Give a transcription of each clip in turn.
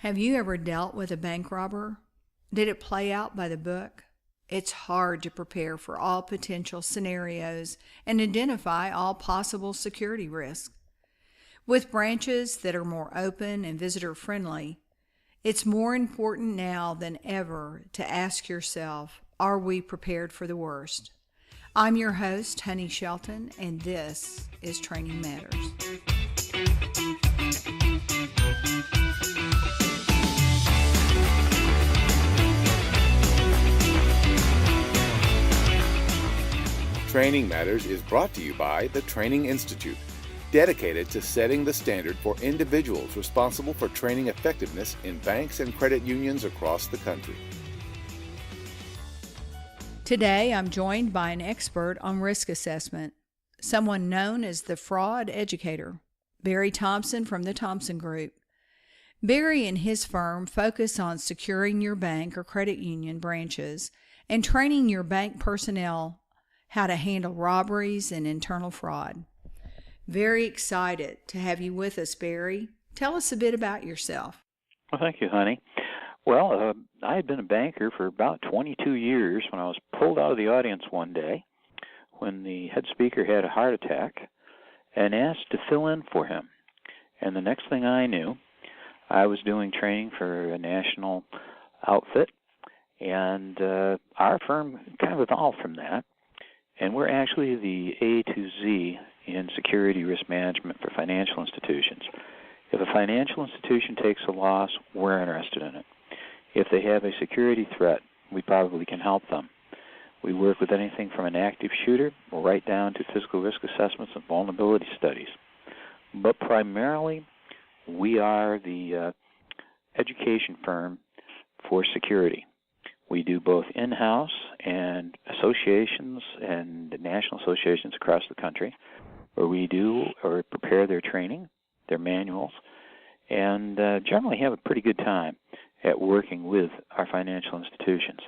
Have you ever dealt with a bank robber? Did it play out by the book? It's hard to prepare for all potential scenarios and identify all possible security risks. With branches that are more open and visitor friendly, it's more important now than ever to ask yourself, are we prepared for the worst? I'm your host, Honey Shelton, and this is Training Matters. Training Matters is brought to you by the Training Institute, dedicated to setting the standard for individuals responsible for training effectiveness in banks and credit unions across the country. Today, I'm joined by an expert on risk assessment, someone known as the fraud educator, Barry Thompson from the Thompson Group. Barry and his firm focus on securing your bank or credit union branches and training your bank personnel how to handle robberies and internal fraud. Very excited to have you with us, Barry. Tell us a bit about yourself. Well, thank you, honey. Well, I had been a banker for about 22 years when I was pulled out of the audience one day when the head speaker had a heart attack and asked to fill in for him. And the next thing I knew, I was doing training for a national outfit, and our firm kind of evolved from that. And we're actually the A to Z in security risk management for financial institutions. If a financial institution takes a loss, we're interested in it. If they have a security threat, we probably can help them. We work with anything from an active shooter right down to physical risk assessments and vulnerability studies. But primarily, we are the education firm for security. We do both in-house and associations and national associations across the country, where we do or prepare their training, their manuals, and generally have a pretty good time at working with our financial institutions.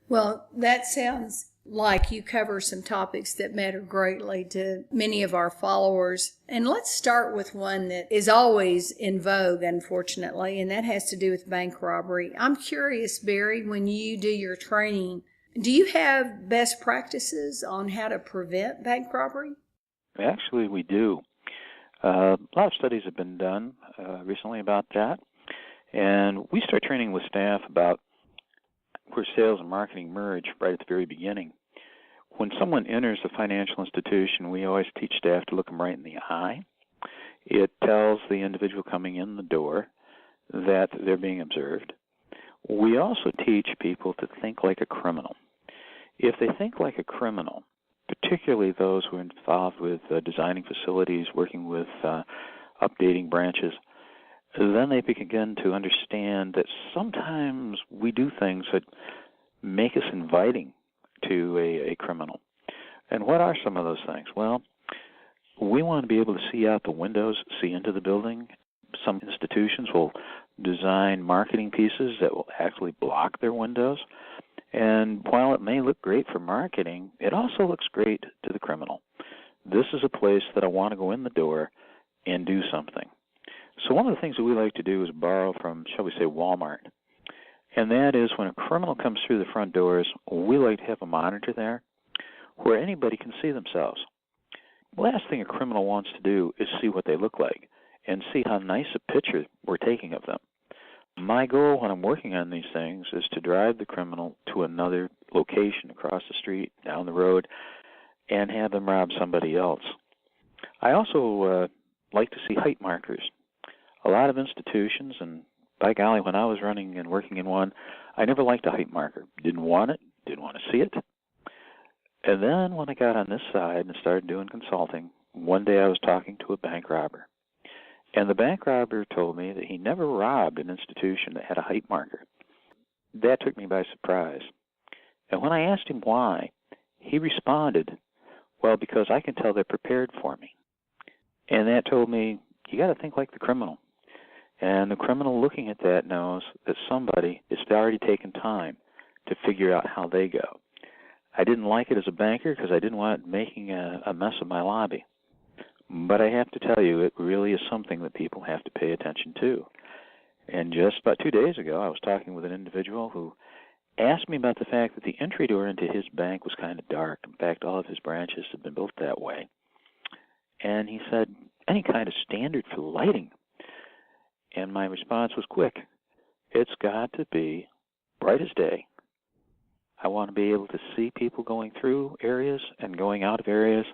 Well, that sounds like you cover some topics that matter greatly to many of our followers. And let's start with one that is always in vogue, unfortunately, and that has to do with bank robbery. I'm curious, Barry, when you do your training, do you have best practices on how to prevent bank robbery? Actually, we do. A lot of studies have been done recently about that. And we start training with staff about where sales and marketing merge right at the very beginning. When someone enters a financial institution, we always teach staff to look them right in the eye. It tells the individual coming in the door that they're being observed. We also teach people to think like a criminal. If they think like a criminal, particularly those who are involved with designing facilities, working with updating branches, then they begin to understand that sometimes we do things that make us inviting to a criminal. And what are some of those things? Well, we want to be able to see out the windows, see into the building. Some institutions will design marketing pieces that will actually block their windows. And while it may look great for marketing, it also looks great to the criminal. This is a place that I want to go in the door and do something. So one of the things that we like to do is borrow from, shall we say, Walmart. And that is when a criminal comes through the front doors, we like to have a monitor there where anybody can see themselves. The last thing a criminal wants to do is see what they look like and see how nice a picture we're taking of them. My goal when I'm working on these things is to drive the criminal to another location across the street, down the road, and have them rob somebody else. I also like to see height markers. A lot of institutions, and by golly, when I was running and working in one, I never liked a height marker. Didn't want it, didn't want to see it. And then when I got on this side and started doing consulting, one day I was talking to a bank robber. And the bank robber told me that he never robbed an institution that had a height marker. That took me by surprise. And when I asked him why, he responded, well, because I can tell they're prepared for me. And that told me, you got to think like the criminal. And the criminal looking at that knows that somebody has already taken time to figure out how they go. I didn't like it as a banker because I didn't want it making a mess of my lobby. But I have to tell you, it really is something that people have to pay attention to. And just about 2 days ago, I was talking with an individual who asked me about the fact that the entry door into his bank was kind of dark. In fact, all of his branches had been built that way. And he said, any kind of standard for lighting? And my response was quick. It's got to be bright as day. I want to be able to see people going through areas and going out of areas.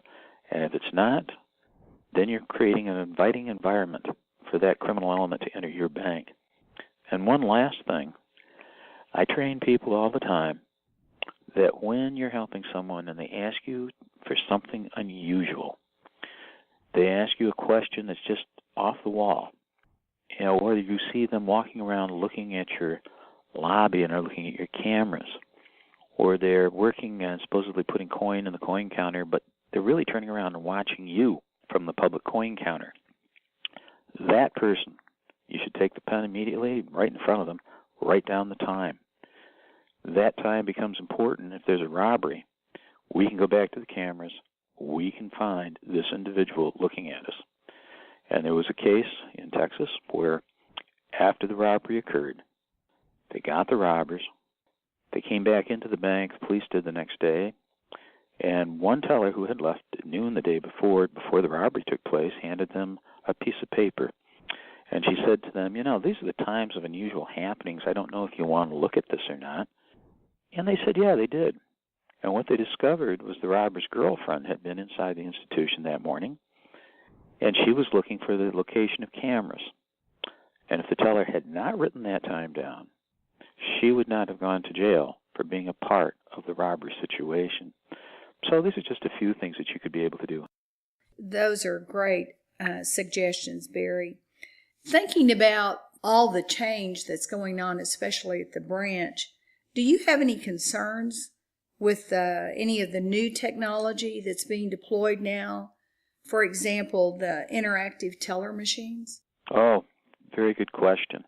And if it's not, then you're creating an inviting environment for that criminal element to enter your bank. And one last thing. I train people all the time that when you're helping someone and they ask you for something unusual, they ask you a question that's just off the wall, or you see them walking around looking at your lobby and are looking at your cameras, or they're working and supposedly putting coin in the coin counter, but they're really turning around and watching you from the public coin counter. That person, you should take the pen immediately, right in front of them, write down the time. That time becomes important. If there's a robbery, we can go back to the cameras. We can find this individual looking at us. And there was a case in Texas where after the robbery occurred, they got the robbers. They came back into the bank, the police did the next day, and one teller who had left at noon the day before the robbery took place, handed them a piece of paper. And she said to them, these are the times of unusual happenings. I don't know if you want to look at this or not. And they said, yeah, they did. And what they discovered was the robber's girlfriend had been inside the institution that morning, and she was looking for the location of cameras. And if the teller had not written that time down, she would not have gone to jail for being a part of the robbery situation. So these are just a few things that you could be able to do. Those are great suggestions, Barry. Thinking about all the change that's going on, especially at the branch, do you have any concerns with any of the new technology that's being deployed now? For example, the interactive teller machines? Oh, very good question.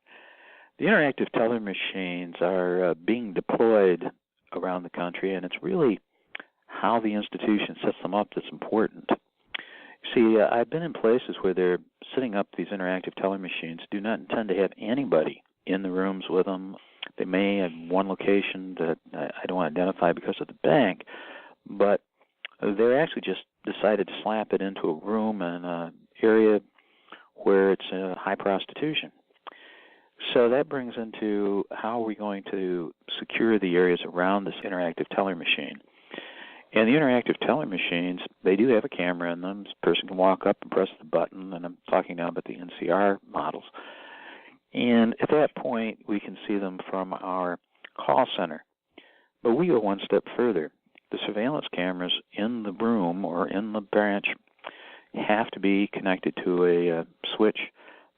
The interactive teller machines are being deployed around the country, and it's really how the institution sets them up that's important. See, I've been in places where they're setting up these interactive teller machines, do not intend to have anybody in the rooms with them. They may have one location that I don't want to identify because of the bank, but they're actually just decided to slap it into a room and an area where it's high prostitution. So that brings into how are we going to secure the areas around this interactive teller machine. And the interactive teller machines, they do have a camera in them. This person can walk up and press the button, and I'm talking now about the NCR models. And at that point, we can see them from our call center. But we go one step further. The surveillance cameras in the room or in the branch have to be connected to a switch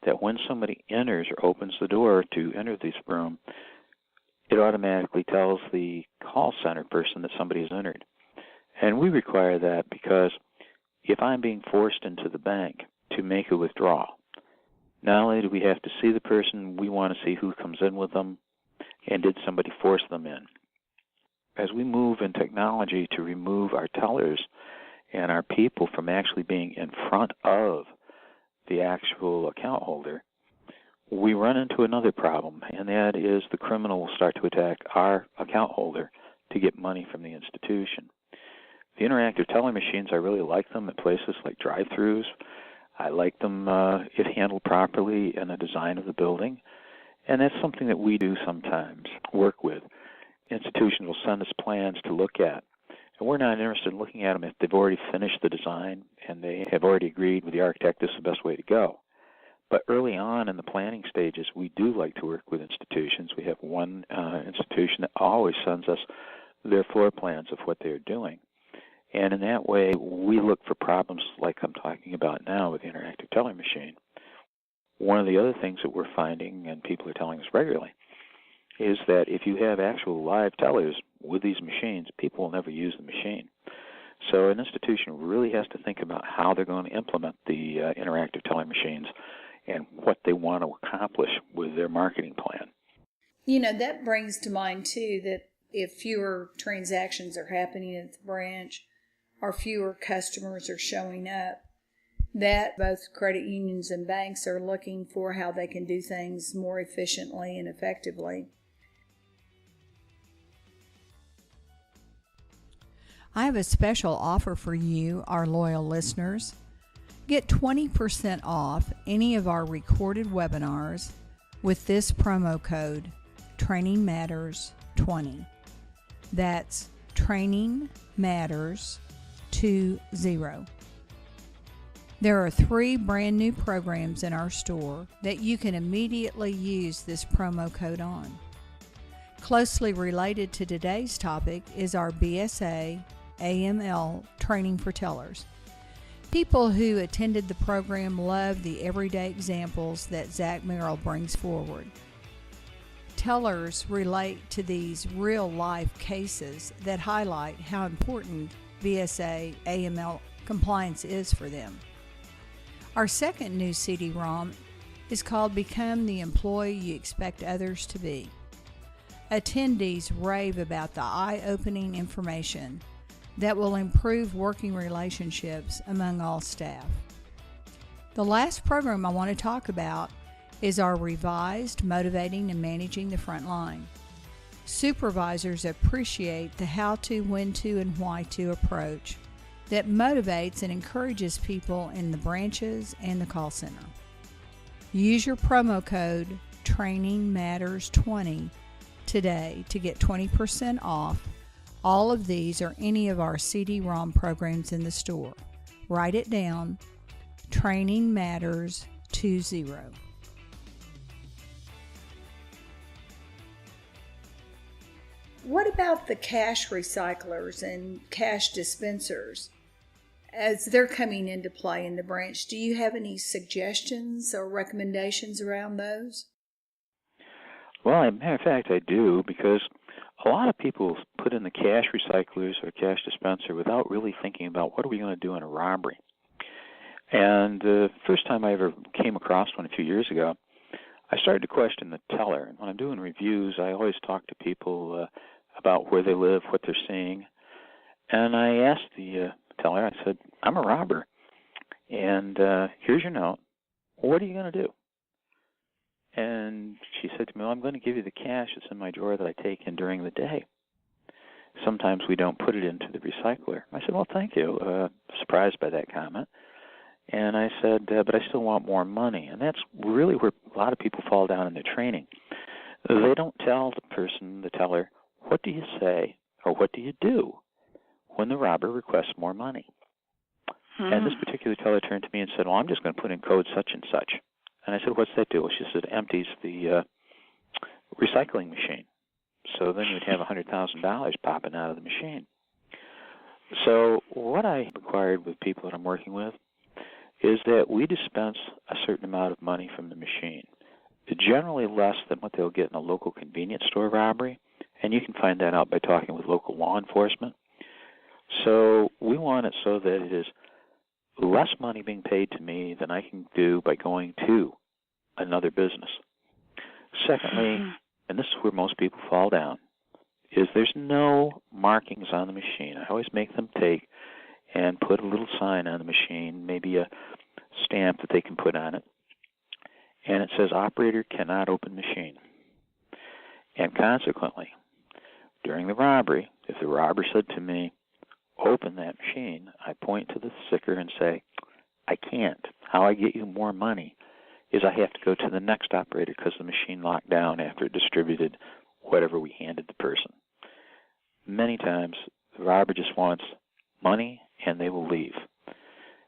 that when somebody enters or opens the door to enter this room, it automatically tells the call center person that somebody has entered. And we require that because if I'm being forced into the bank to make a withdrawal, not only do we have to see the person, we want to see who comes in with them and did somebody force them in. As we move in technology to remove our tellers and our people from actually being in front of the actual account holder, we run into another problem, and that is the criminal will start to attack our account holder to get money from the institution. The interactive teller machines, I really like them at places like drive-thrus. I like them if handled properly in the design of the building, and that's something that we do sometimes work with. Institutions will send us plans to look at, and we're not interested in looking at them if they've already finished the design and they have already agreed with the architect this is the best way to go. But early on in the planning stages, we do like to work with institutions. We have one institution that always sends us their floor plans of what they're doing. And in that way, we look for problems like I'm talking about now with the interactive teller machine. One of the other things that we're finding, and people are telling us regularly, is that if you have actual live tellers with these machines, people will never use the machine. So an institution really has to think about how they're going to implement the interactive teller machines and what they want to accomplish with their marketing plan. That brings to mind, too, that if fewer transactions are happening at the branch or fewer customers are showing up, that both credit unions and banks are looking for how they can do things more efficiently and effectively. I have a special offer for you, our loyal listeners. Get 20% off any of our recorded webinars with this promo code, Training Matters 20. That's Training Matters 20. There are 3 brand new programs in our store that you can immediately use this promo code on. Closely related to today's topic is our BSA AML training for tellers. People who attended the program love the everyday examples that Zach Merrill brings forward. Tellers relate to these real-life cases that highlight how important BSA AML compliance is for them. Our second new CD-ROM is called Become the Employee You Expect Others to Be. Attendees rave about the eye-opening information that will improve working relationships among all staff. The last program I want to talk about is our revised Motivating and Managing the Front Line. Supervisors appreciate the how to, when to, and why to approach that motivates and encourages people in the branches and the call center. Use your promo code TrainingMatters20 today to get 20% off all of these or any of our CD-ROM programs in the store. Write it down, Training Matters 20. What about the cash recyclers and cash dispensers? As they're coming into play in the branch, do you have any suggestions or recommendations around those? Well, as a matter of fact, I do, because a lot of people put in the cash recyclers or cash dispenser without really thinking about what are we going to do in a robbery. And the first time I ever came across one a few years ago, I started to question the teller. And when I'm doing reviews, I always talk to people about where they live, what they're seeing. And I asked the teller, I said, I'm a robber, and here's your note. What are you going to do? And she said to me, well, I'm going to give you the cash that's in my drawer that I take in during the day. Sometimes we don't put it into the recycler. I said, well, thank you. Surprised by that comment. And I said, but I still want more money. And that's really where a lot of people fall down in their training. They don't tell the person, the teller, what do you say or what do you do when the robber requests more money? And this particular teller turned to me and said, well, I'm just going to put in code such and such. And I said, what's that do? Well, she said, it empties the recycling machine. So then you'd have $100,000 popping out of the machine. So what I required with people that I'm working with is that we dispense a certain amount of money from the machine, generally less than what they'll get in a local convenience store robbery, and you can find that out by talking with local law enforcement. So we want it so that it is less money being paid to me than I can do by going to another business. Secondly, and this is where most people fall down, is there's no markings on the machine. I always make them take and put a little sign on the machine, maybe a stamp that they can put on it, and it says, operator cannot open machine. And consequently, during the robbery, if the robber said to me, open that machine, I point to the sticker and say, I can't. How I get you more money is I have to go to the next operator because the machine locked down after it distributed whatever we handed the person. Many times, the robber just wants money and they will leave.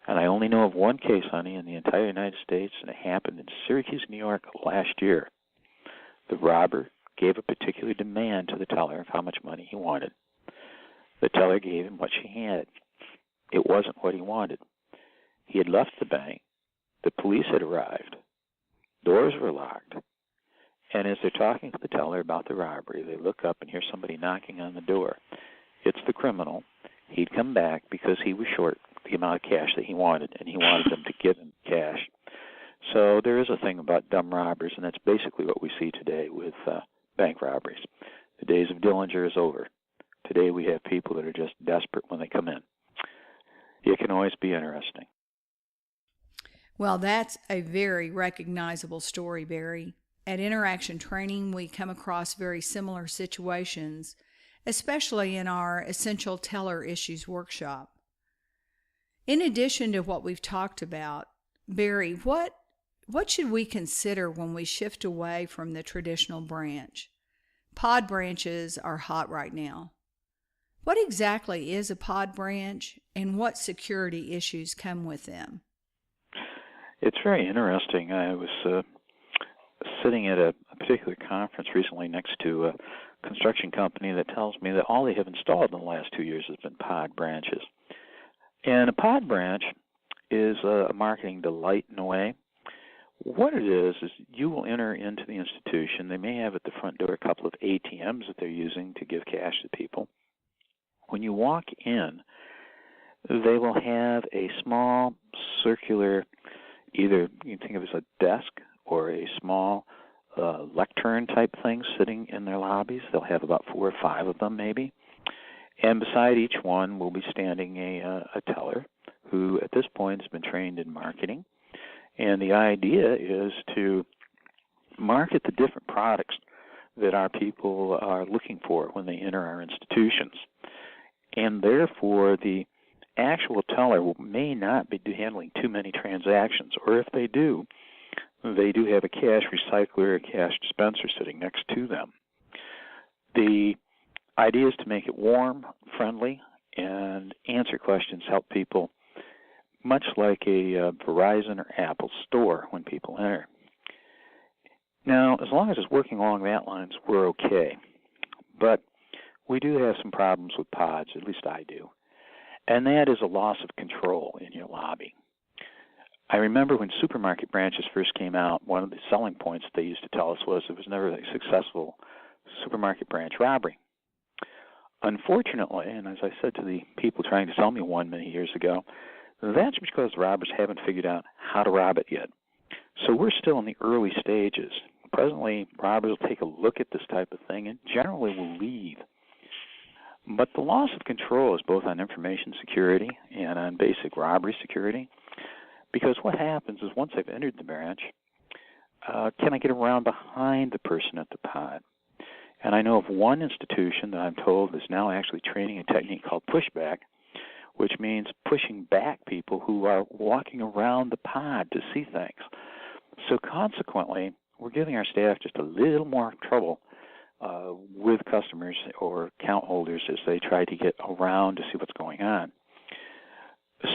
And I only know of one case, honey, in the entire United States, and it happened in Syracuse, New York last year. The robber gave a particular demand to the teller of how much money he wanted. The teller gave him what she had. It wasn't what he wanted. He had left the bank. The police had arrived. Doors were locked. And as they're talking to the teller about the robbery, they look up and hear somebody knocking on the door. It's the criminal. He'd come back because he was short the amount of cash that he wanted, and he wanted them to give him cash. So there is a thing about dumb robbers, and that's basically what we see today with bank robberies. The days of Dillinger is over. Today we have people that are just desperate when they come in. It can always be interesting. Well, that's a very recognizable story, Barry. At Interaction Training, we come across very similar situations, especially in our Essential Teller Issues workshop. In addition to what we've talked about, Barry, what should we consider when we shift away from the traditional branch? Pod branches are hot right now. What exactly is a pod branch, and what security issues come with them? It's very interesting. I was sitting at a particular conference recently next to a construction company that tells me that all they have installed in the last 2 years has been pod branches. And a pod branch is a marketing delight in a way. What it is you will enter into the institution. They may have at the front door a couple of ATMs that they're using to give cash to people. When you walk in, they will have a small circular, either you can think of as a desk or a small lectern type thing sitting in their lobbies. They'll have about 4 or 5 of them maybe. And beside each one will be standing a teller who at this point has been trained in marketing. And the idea is to market the different products that our people are looking for when they enter our institutions. And therefore, the actual teller may not be handling too many transactions, or if they do have a cash recycler, a cash dispenser sitting next to them. The idea is to make it warm, friendly, and answer questions, help people, much like a Verizon or Apple store when people enter. Now, as long as it's working along that lines, we're okay. But we do have some problems with pods, at least I do. And that is a loss of control in your lobby. I remember when supermarket branches first came out, one of the selling points that they used to tell us was it was never a successful supermarket branch robbery. Unfortunately, and as I said to the people trying to sell me one many years ago, that's because the robbers haven't figured out how to rob it yet. So we're still in the early stages. Presently, robbers will take a look at this type of thing and generally will leave. But the loss of control is both on information security and on basic robbery security, because what happens is once I've entered the branch, can I get around behind the person at the pod? And I know of one institution that I'm told is now actually training a technique called pushback, which means pushing back people who are walking around the pod to see things. So consequently, we're giving our staff just a little more trouble with customers or account holders as they try to get around to see what's going on.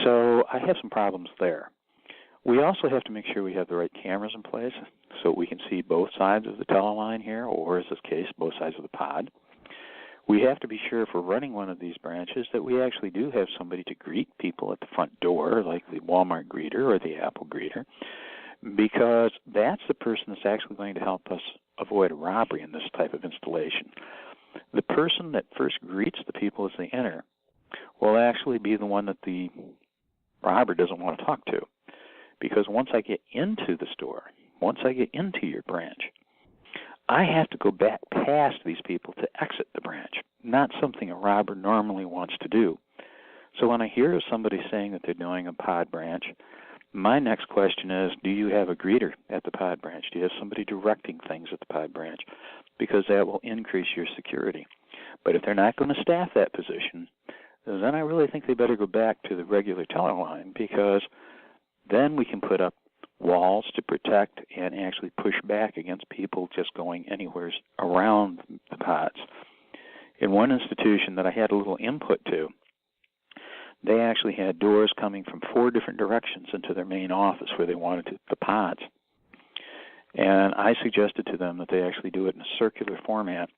So I have some problems there. We also have to make sure we have the right cameras in place so we can see both sides of the teller line here, or in this case, both sides of the pod. We have to be sure if we're running one of these branches that we actually do have somebody to greet people at the front door, like the Walmart greeter or the Apple greeter, because that's the person that's actually going to help us avoid a robbery in this type of installation. The person that first greets the people as they enter will actually be the one that the robber doesn't want to talk to, because once I get into the store, once I get into your branch, I have to go back past these people to exit the branch, not something a robber normally wants to do. So when I hear of somebody saying that they're doing a pod branch, my next question is, do you have a greeter at the pod branch? Do you have somebody directing things at the pod branch? Because that will increase your security. But if they're not going to staff that position, then I really think they better go back to the regular teller line, because then we can put up walls to protect and actually push back against people just going anywhere around the pods. In one institution that I had a little input to, they actually had doors coming from 4 different directions into their main office where they wanted the pods. And I suggested to them that they actually do it in a circular format,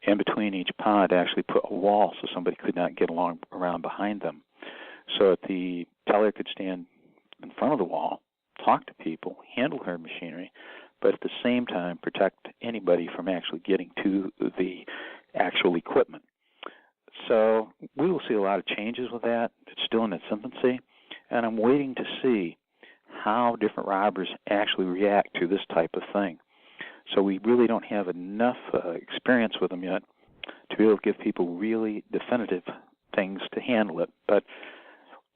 and between each pod actually put a wall so somebody could not get around behind them. So that the teller could stand in front of the wall, talk to people, handle her machinery, but at the same time protect anybody from actually getting to the actual equipment. So we will see a lot of changes with that. It's still in its infancy, and I'm waiting to see how different robbers actually react to this type of thing. So we really don't have enough experience with them yet to be able to give people really definitive things to handle it. But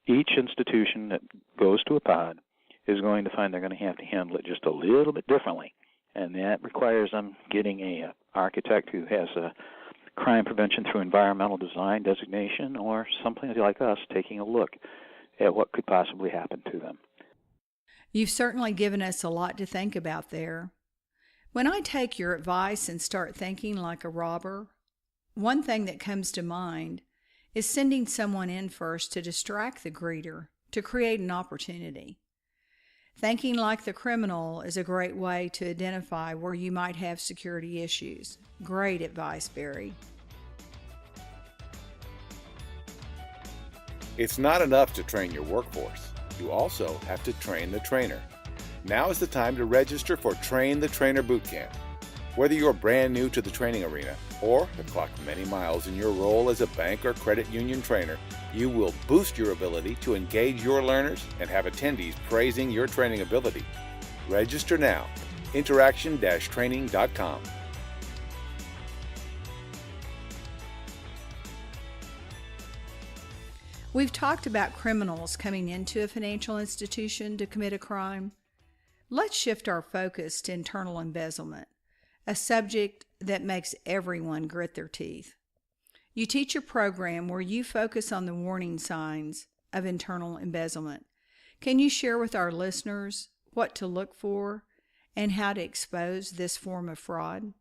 each institution that goes to a pod is going to find they're going to have to handle it just a little bit differently. And that requires them getting a architect who has a crime prevention through environmental design designation, or something like us taking a look at what could possibly happen to them. You've certainly given us a lot to think about there. When I take your advice and start thinking like a robber, one thing that comes to mind is sending someone in first to distract the greeter, to create an opportunity. Thinking like the criminal is a great way to identify where you might have security issues. Great advice, Barry. It's not enough to train your workforce. You also have to train the trainer. Now is the time to register for Train the Trainer Bootcamp. Whether you're brand new to the training arena or have clocked many miles in your role as a bank or credit union trainer, you will boost your ability to engage your learners and have attendees praising your training ability. Register now. Interaction-training.com. We've talked about criminals coming into a financial institution to commit a crime. Let's shift our focus to internal embezzlement, a subject that makes everyone grit their teeth. You teach a program where you focus on the warning signs of internal embezzlement. Can you share with our listeners what to look for and how to expose this form of fraud?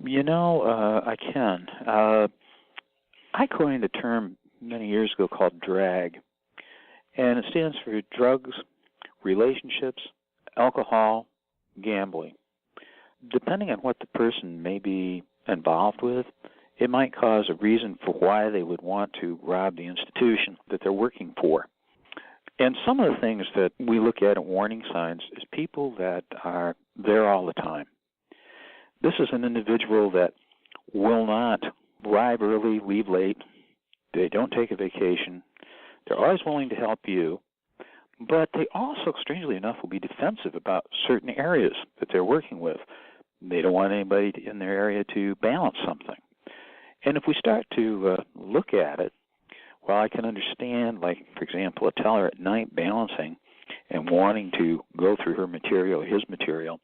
I can. I coined a term many years ago called DRAG, and it stands for drugs, relationships, alcohol, gambling. Depending on what the person may be involved with, it might cause a reason for why they would want to rob the institution that they're working for. And some of the things that we look at warning signs is people that are there all the time. This is an individual that will not arrive early, leave late. They don't take a vacation. They're always willing to help you. But they also, strangely enough, will be defensive about certain areas that they're working with. They don't want anybody in their area to balance something. And if we start to look at it, well, I can understand, like, for example, a teller at night balancing and wanting to go through her material or his material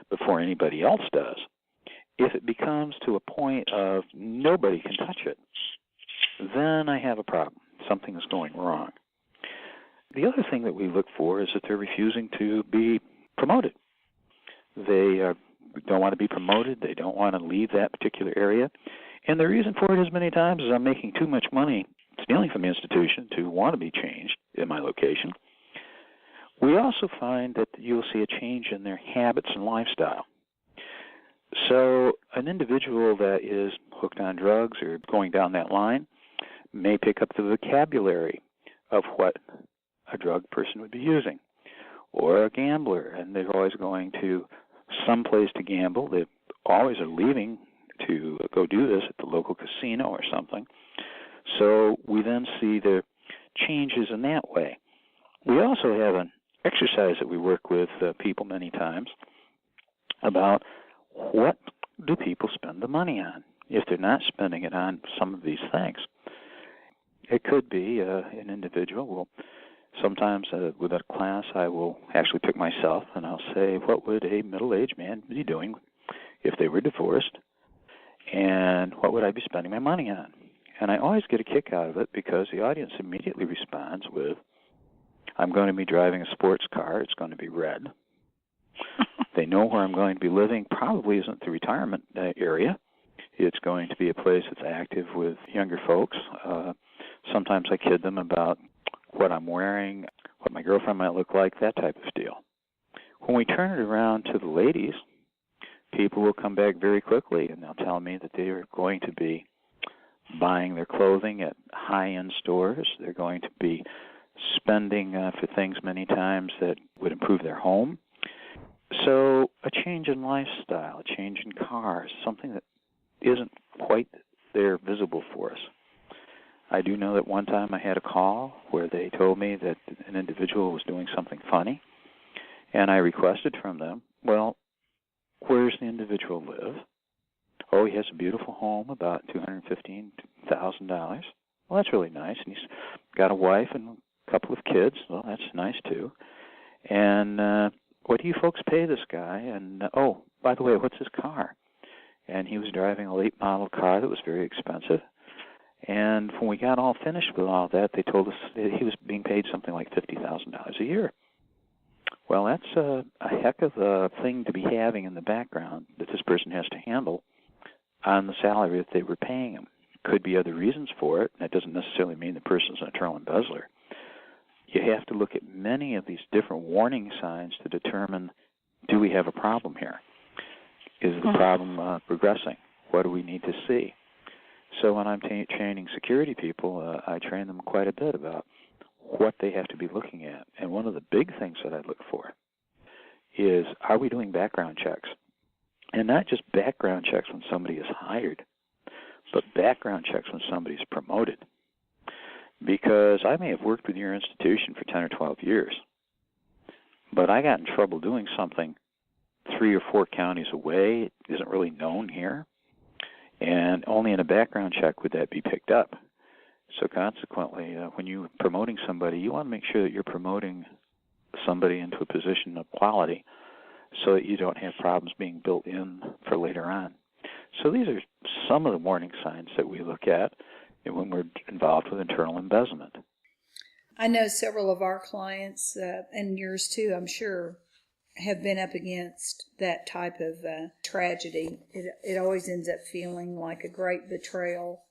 before anybody else does. If it becomes to a point of nobody can touch it, then I have a problem. Something is going wrong. The other thing that we look for is that they're refusing to be promoted. They don't want to be promoted. They don't want to leave that particular area. And the reason for it is many times is I'm making too much money stealing from the institution to want to be changed in my location. We also find that you'll see a change in their habits and lifestyle. So an individual that is hooked on drugs or going down that line may pick up the vocabulary of what a drug person would be using. Or a gambler, and they're always going to some place to gamble. They always are leaving to go do this at the local casino or something. So we then see the changes in that way. We also have an exercise that we work with people many times about what do people spend the money on if they're not spending it on some of these things. It could be an individual will sometimes with a class I will actually pick myself and I'll say, what would a middle-aged man be doing if they were divorced, and what would I be spending my money on? And I always get a kick out of it because the audience immediately responds with, I'm going to be driving a sports car. It's going to be red. They know where I'm going to be living. Probably isn't the retirement area. It's going to be a place that's active with younger folks. Sometimes I kid them about what I'm wearing, what my girlfriend might look like, that type of deal. When we turn it around to the ladies, people will come back very quickly and they'll tell me that they are going to be buying their clothing at high-end stores. They're going to be spending for things many times that would improve their home. So a change in lifestyle, a change in cars, something that isn't quite there visible for us. I do know that one time I had a call where they told me that an individual was doing something funny, and I requested from them, well, where does the individual live? Oh, he has a beautiful home, about $215,000. Well, that's really nice, and he's got a wife and a couple of kids. Well, that's nice too. And what do you folks pay this guy? And oh, by the way, what's his car? And he was driving a late model car that was very expensive. And when we got all finished with all that, they told us that he was being paid something like $50,000 a year. Well, that's a heck of a thing to be having in the background that this person has to handle on the salary that they were paying him. Could be other reasons for it. That doesn't necessarily mean the person's an internal embezzler. You have to look at many of these different warning signs to determine, do we have a problem here? Is the problem progressing? What do we need to see? So when I'm training security people, I train them quite a bit about what they have to be looking at. And one of the big things that I look for is, are we doing background checks? And not just background checks when somebody is hired, but background checks when somebody's promoted. Because I may have worked with your institution for 10 or 12 years, but I got in trouble doing something 3 or 4 counties away. It isn't really known here. And only in a background check would that be picked up. So consequently, when you're promoting somebody, you want to make sure that you're promoting somebody into a position of quality so that you don't have problems being built in for later on. So these are some of the warning signs that we look at when we're involved with internal embezzlement. I know several of our clients, and yours too, I'm sure, have been up against that type of tragedy. It always ends up feeling like a great betrayal,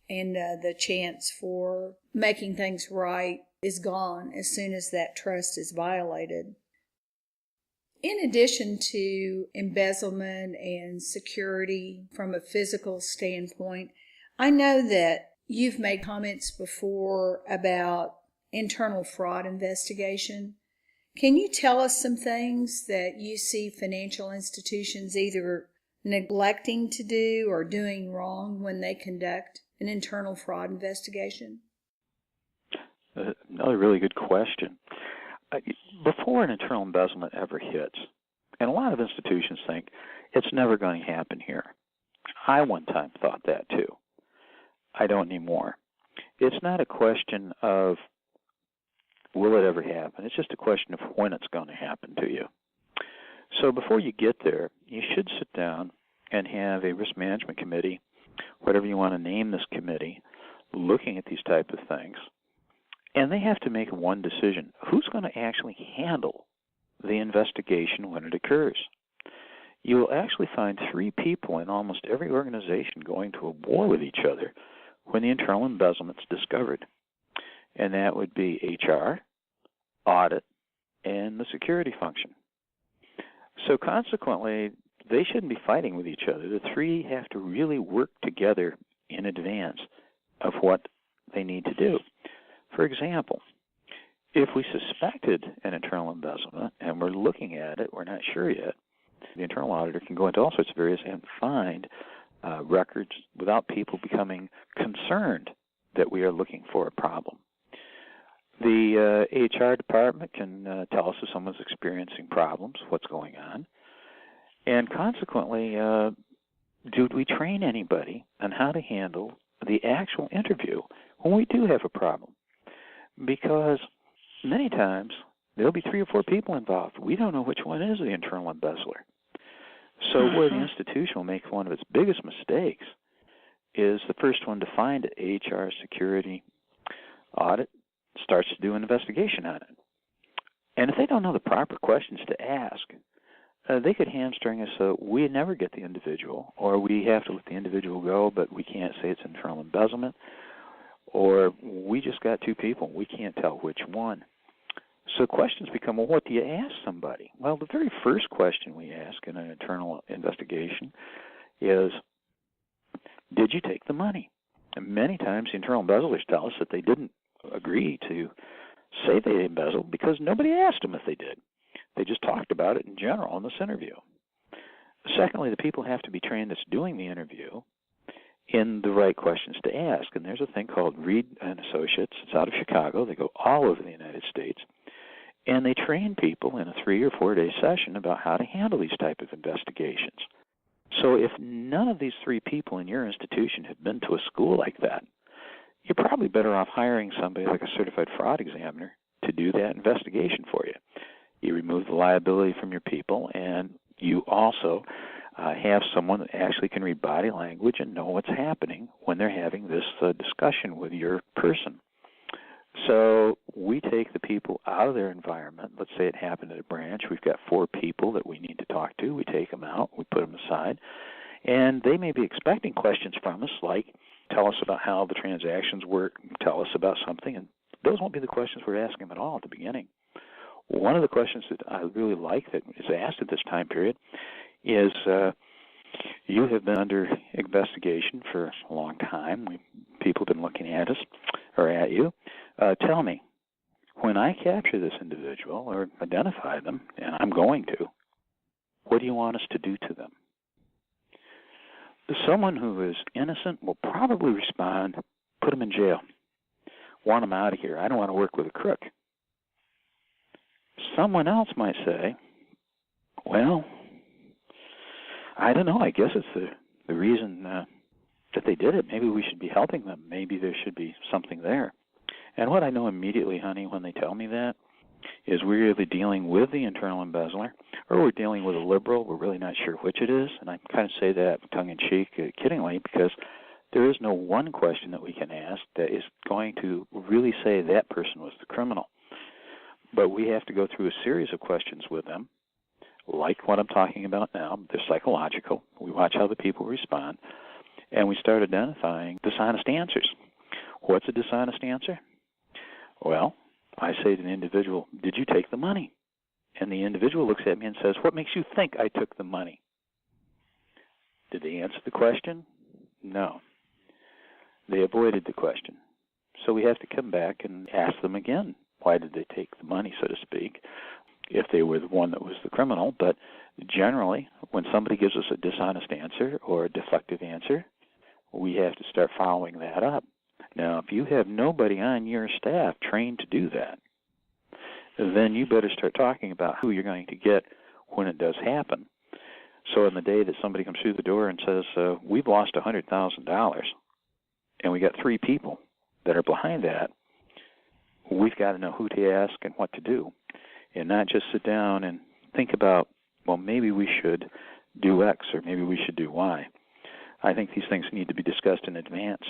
and the chance for making things right is gone as soon as that trust is violated. In addition to embezzlement and security from a physical standpoint, I know that you've made comments before about internal fraud investigation. Can you tell us some things that you see financial institutions either neglecting to do or doing wrong when they conduct an internal fraud investigation? Another really good question. Before an internal embezzlement ever hits, and a lot of institutions think it's never going to happen here. I one time thought that too. I don't anymore. It's not a question of will it ever happen. It's just a question of when it's going to happen to you. So before you get there, you should sit down and have a risk management committee, whatever you want to name this committee, looking at these type of things. And they have to make one decision. Who's going to actually handle the investigation when it occurs? You will actually find 3 people in almost every organization going to a war with each other when the internal embezzlement's discovered. And that would be HR, audit, and the security function. So consequently, they shouldn't be fighting with each other. The 3 have to really work together in advance of what they need to do. For example, if we suspected an internal embezzlement and we're looking at it, we're not sure yet, the internal auditor can go into all sorts of areas and find records without people becoming concerned that we are looking for a problem. The HR department can tell us if someone's experiencing problems, what's going on, and consequently, do we train anybody on how to handle the actual interview when we do have a problem? Because many times there'll be 3 or 4 people involved. We don't know which one is the internal embezzler. So where the institution will make one of its biggest mistakes is the first one to find it, HR, security, audit, starts to do an investigation on it. And if they don't know the proper questions to ask, they could hamstring us so we never get the individual, or we have to let the individual go, but we can't say it's internal embezzlement, or we just got 2 people, we can't tell which one. So questions become, well, what do you ask somebody? Well, the very first question we ask in an internal investigation is, did you take the money? And many times the internal embezzlers tell us that they didn't agree to say they embezzled because nobody asked them if they did. They just talked about it in general in this interview. Secondly, the people have to be trained that's doing the interview in the right questions to ask. And there's a thing called Reed and Associates. It's out of Chicago. They go all over the United States. And they train people in a 3 or 4 day session about how to handle these type of investigations. So if none of these 3 people in your institution have been to a school like that, you're probably better off hiring somebody like a certified fraud examiner to do that investigation for you. You remove the liability from your people, and you also have someone that actually can read body language and know what's happening when they're having this discussion with your person. So we take the people out of their environment. Let's say it happened at a branch. We've got 4 people that we need to talk to. We take them out. We put them aside. And they may be expecting questions from us like, tell us about how the transactions work, tell us about something. And those won't be the questions we're asking them at all at the beginning. One of the questions that I really like that is asked at this time period is, you have been under investigation for a long time. People have been looking at us or at you. Tell me, when I capture this individual or identify them, and I'm going to, what do you want us to do to them? Someone who is innocent will probably respond, put them in jail. Want them out of here. I don't want to work with a crook. Someone else might say, well, I don't know. I guess it's the reason that they did it. Maybe we should be helping them. Maybe there should be something there. And what I know immediately, honey, when they tell me that, is we're either dealing with the internal embezzler or we're dealing with a liberal. We're really not sure which it is. And I kind of say that tongue-in-cheek, kiddingly, because there is no one question that we can ask that is going to really say that person was the criminal. But we have to go through a series of questions with them, like what I'm talking about now. They're psychological. We watch how the people respond, and we start identifying dishonest answers. What's a dishonest answer? Well, I say to the individual, did you take the money? And the individual looks at me and says, what makes you think I took the money? Did they answer the question? No. They avoided the question. So we have to come back and ask them again, why did they take the money, so to speak, if they were the one that was the criminal. But generally, when somebody gives us a dishonest answer or a deflective answer, we have to start following that up. Now, if you have nobody on your staff trained to do that, then you better start talking about who you're going to get when it does happen. So in the day that somebody comes through the door and says, we've lost $100,000, and we got 3 people that are behind that, we've got to know who to ask and what to do, and not just sit down and think about, well, maybe we should do X or maybe we should do Y. I think these things need to be discussed in advance.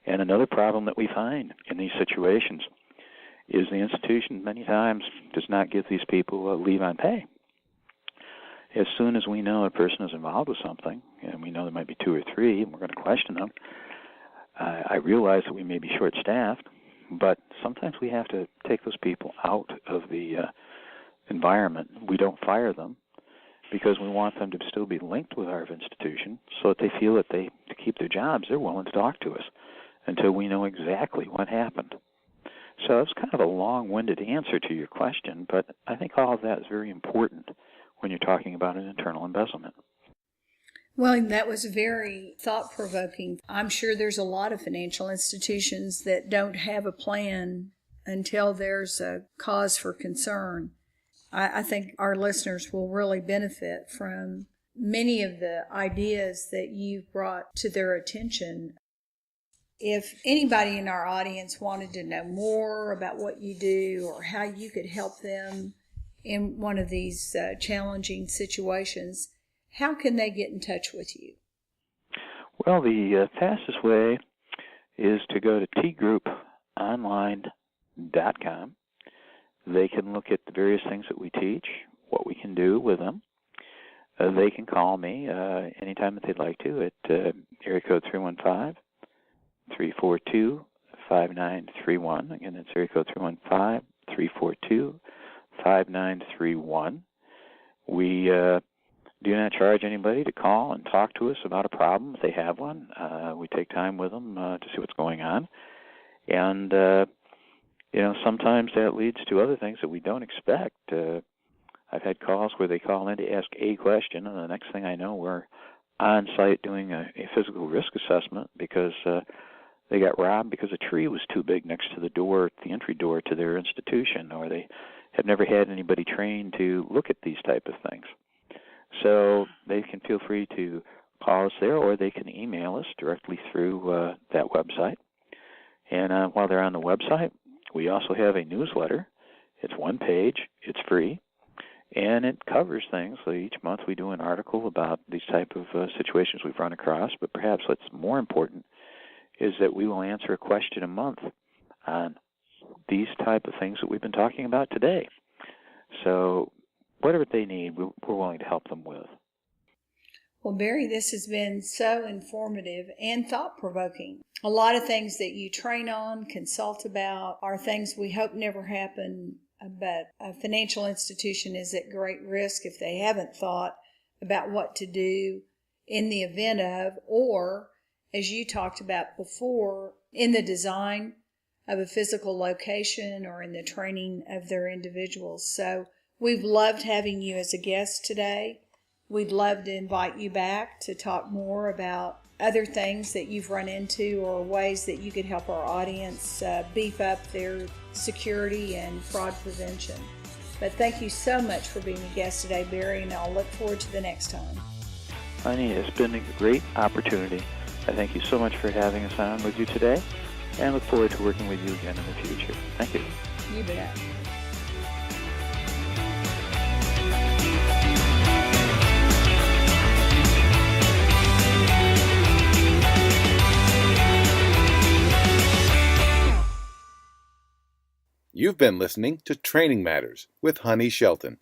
And another problem that we find in these situations is the institution many times does not give these people a leave on pay. As soon as we know a person is involved with something, and we know there might be 2 or 3, and we're going to question them, I realize that we may be short-staffed, but sometimes we have to take those people out of the environment. We don't fire them because we want them to still be linked with our institution so that they feel that to keep their jobs, they're willing to talk to us until we know exactly what happened. So it's kind of a long-winded answer to your question, but I think all of that is very important when you're talking about an internal embezzlement. Well, that was very thought-provoking. I'm sure there's a lot of financial institutions that don't have a plan until there's a cause for concern. I think our listeners will really benefit from many of the ideas that you've brought to their attention. If anybody in our audience wanted to know more about what you do or how you could help them in one of these challenging situations, how can they get in touch with you? Well, the fastest way is to go to tgrouponline.com. They can look at the various things that we teach, what we can do with them. They can call me anytime that they'd like to at area code 315-342-5931. Again, that's area code 315-342-5931. We do not charge anybody to call and talk to us about a problem if they have one. We take time with them to see what's going on. And, sometimes that leads to other things that we don't expect. I've had calls where they call in to ask a question, and the next thing I know, we're on site doing a physical risk assessment because they got robbed because a tree was too big next to the entry door to their institution, or they have never had anybody trained to look at these type of things. So they can feel free to call us there, or they can email us directly through that website. And while they're on the website, we also have a newsletter. It's one page. It's free. And it covers things. So each month we do an article about these type of situations we've run across. But perhaps what's more important is that we will answer a question a month on these type of things that we've been talking about today. So whatever they need, we're willing to help them with. Well, Barry, this has been so informative and thought-provoking. A lot of things that you train on, consult about, are things we hope never happen, but a financial institution is at great risk if they haven't thought about what to do in the event of, or, as you talked about before, in the design of a physical location or in the training of their individuals. So we've loved having you as a guest today. We'd love to invite you back to talk more about other things that you've run into or ways that you could help our audience beef up their security and fraud prevention. But thank you so much for being a guest today, Barry, and I'll look forward to the next time. Honey, it's been a great opportunity. I thank you so much for having us on with you today, and look forward to working with you again in the future. Thank you. You bet. You've been listening to Training Matters with Honey Shelton.